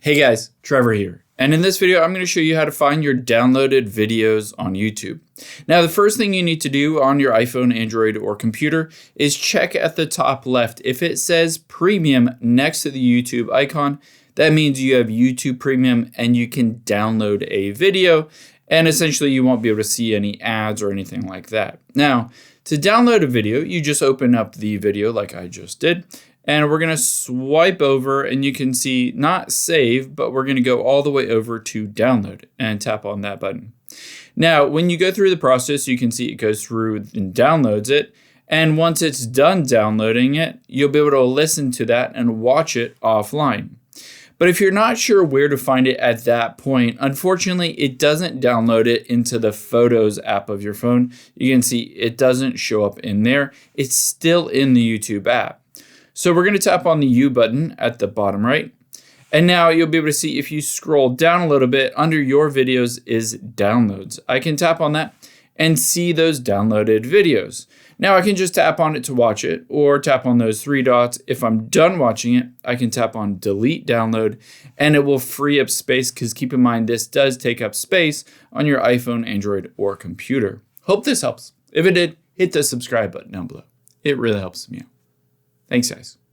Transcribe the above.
Hey guys, Trevor here. And in this video, I'm going to show you how to find your downloaded videos on YouTube. Now, the first thing you need to do on your iPhone, Android, or computer is check at the top left. If it says Premium next to the YouTube icon, that means you have YouTube Premium and you can download a video. And essentially, you won't be able to see any ads or anything like that. Now, to download a video, you just open up the video like I just did. And we're going to swipe over and you can see not save, but we're going to go all the way over to download and tap on that button. Now, when you go through the process, you can see it goes through and downloads it. And once it's done downloading it, you'll be able to listen to that and watch it offline. But if you're not sure where to find it at that point, unfortunately, it doesn't download it into the Photos app of your phone. You can see it doesn't show up in there. It's still in the YouTube app. So we're going to tap on the U button at the bottom right. And now you'll be able to see if you scroll down a little bit, under your videos is downloads. I can tap on that and see those downloaded videos. Now I can just tap on it to watch it or tap on those three dots. If I'm done watching it, I can tap on delete download and it will free up space because keep in mind, this does take up space on your iPhone, Android, or computer. Hope this helps. If it did, hit the subscribe button down below. It really helps me out. Thanks, guys.